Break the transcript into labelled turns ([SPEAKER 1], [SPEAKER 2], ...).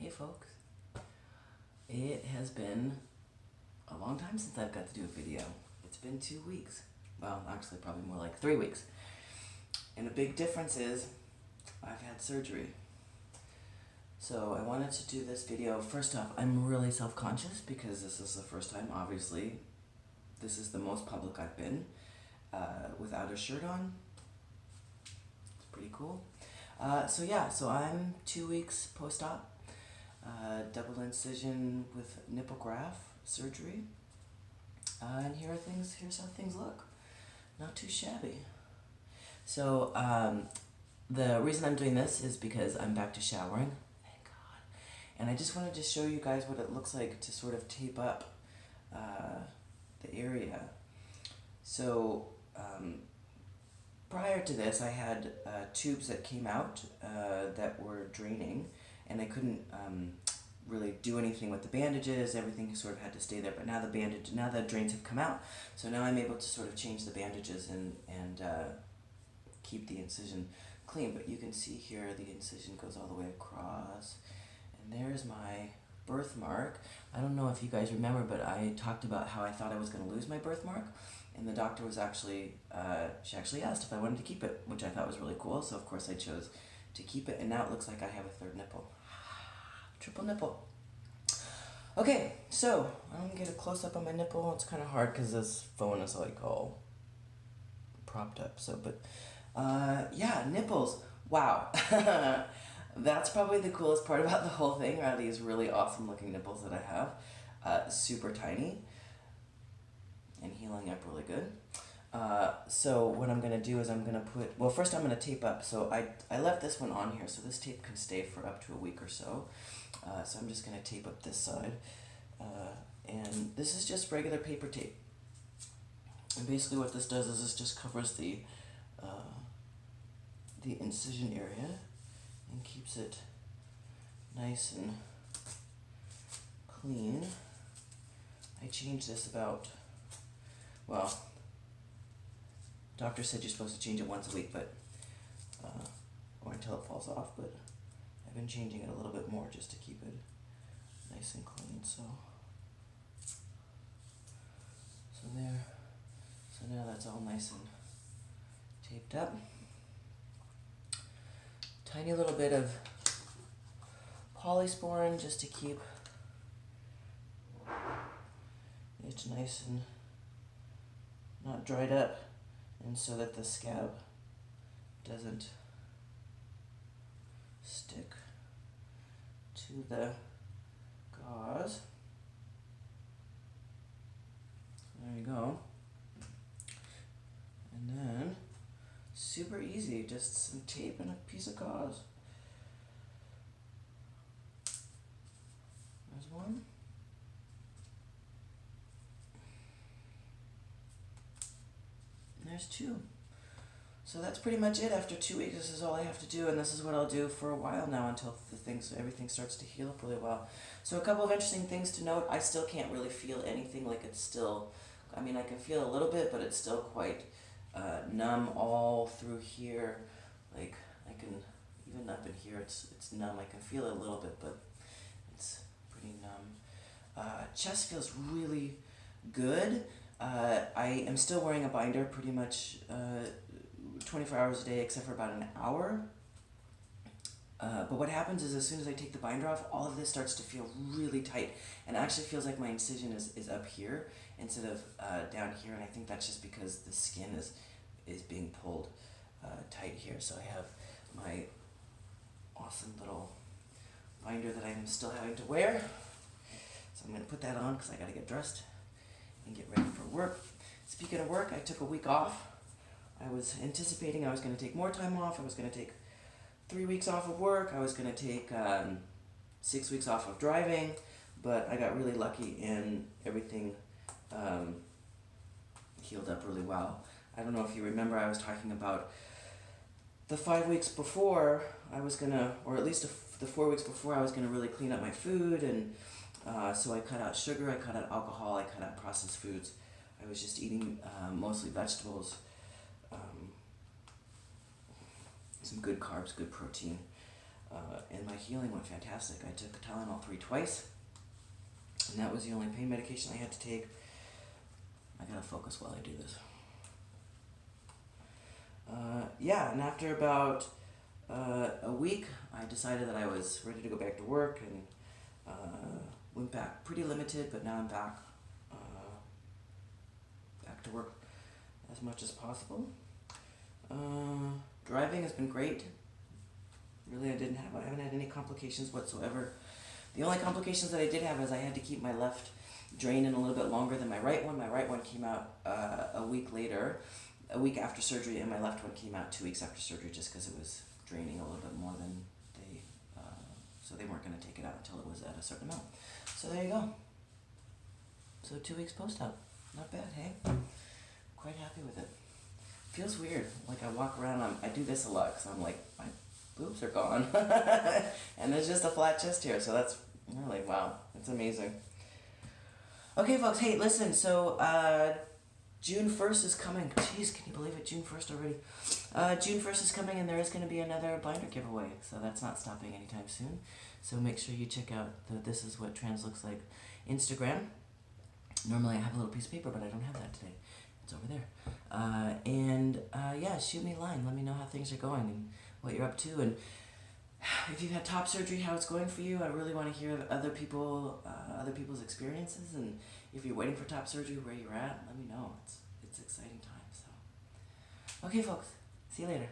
[SPEAKER 1] Hey folks, it has been a long time since I've got to do a video. It's been 2 weeks. Well, actually probably more like 3 weeks. And the big difference is I've had surgery. So I wanted to do this video. First off, I'm really self-conscious because this is the first time, obviously. This is the most public I've been without a shirt on. It's pretty cool. So I'm 2 weeks post-op. Double incision with nipple graft surgery. And here's how things look. Not too shabby. So the reason I'm doing this is because I'm back to showering. Thank God. And I just wanted to show you guys what it looks like to sort of tape up the area. So prior to this, I had tubes that came out that were draining, and I couldn't really do anything with the bandages. Everything sort of had to stay there. But now the drains have come out, so now I'm able to sort of change the bandages and keep the incision clean. But you can see here the incision goes all the way across, and there's my birthmark. I don't know if you guys remember, but I talked about how I thought I was going to lose my birthmark, and the doctor was actually, she actually asked if I wanted to keep it, which I thought was really cool, so of course I chose to keep it, and now it looks like I have a third nipple. Triple nipple. Okay, so I'm going to get a close-up on my nipple. It's kind of hard because this phone is like all propped up, yeah, nipples. Wow. That's probably the coolest part about the whole thing, are these really awesome looking nipples that I have. Super tiny and healing up really good. So what I'm going to do is I'm going to well, first I'm going to tape up. So I left this one on here, so this tape can stay for up to a week or so. So I'm just going to tape up this side. And this is just regular paper tape. And basically what this does is this just covers the incision area and keeps it nice and clean. I changed this about, well, doctor said you're supposed to change it once a week, but or until it falls off, but I've been changing it a little bit more just to keep it nice and clean. So there. So now that's all nice and taped up. Tiny little bit of polysporin just to keep it nice and not dried up, and so that the scab doesn't stick to the gauze. There you go. And then, super easy, just some tape and a piece of gauze. There's one. And there's two. So that's pretty much it. After 2 weeks, this is all I have to do, and this is what I'll do for a while now until everything starts to heal up really well. So a couple of interesting things to note. I still can't really feel anything, like it's still, I mean, I can feel a little bit, but it's still quite numb all through here. Like, I can, even up in here, it's numb. I can feel it a little bit, but it's pretty numb. Chest feels really good. I am still wearing a binder pretty much 24 hours a day, except for about an hour. But what happens is, as soon as I take the binder off, all of this starts to feel really tight, and it actually feels like my incision is up here instead of down here, and I think that's just because the skin is being pulled tight here. So I have my awesome little binder that I'm still having to wear. So I'm going to put that on because I got to get dressed and get ready for work. Speaking of work, I took a week off. I was anticipating I was going to take more time off. I was going to take 3 weeks off of work. I was going to take 6 weeks off of driving, but I got really lucky and everything healed up really well. I don't know if you remember, I was talking about the 5 weeks before I was going to, or at least the 4 weeks before, I was going to really clean up my food, and so I cut out sugar, I cut out alcohol, I cut out processed foods. I was just eating mostly vegetables, some good carbs, good protein, and my healing went fantastic. I took Tylenol 3 twice, and that was the only pain medication I had to take. I gotta focus while I do this. Yeah, and after about a week, I decided that I was ready to go back to work, and went back pretty limited, but now I'm back back to work as much as possible. Driving has been great. Really, I haven't had any complications whatsoever. The only complications that I did have is I had to keep my left drain in a little bit longer than my right one. My right one came out a week later, a week after surgery, and my left one came out 2 weeks after surgery just because it was draining a little bit more than so they weren't going to take it out until it was at a certain amount. So there you go. So 2 weeks post-op. Not bad, hey? Quite happy with it. Feels weird. Like I walk around, I do this a lot because I'm like, my boobs are gone. And there's just a flat chest here, so that's really, wow, it's amazing. Okay, folks, hey, listen, so June 1st is coming. Jeez, can you believe it? June 1st already. June 1st is coming, and there is going to be another binder giveaway, so that's not stopping anytime soon. So make sure you check out the This Is What Trans Looks Like Instagram. Normally I have a little piece of paper, but I don't have that today. It's over there. Yeah, shoot me a line. Let me know how things are going and what you're up to. And if you've had top surgery, how it's going for you. I really want to hear other people's experiences. And if you're waiting for top surgery, where you're at, let me know. It's exciting time. So, okay, folks. See you later.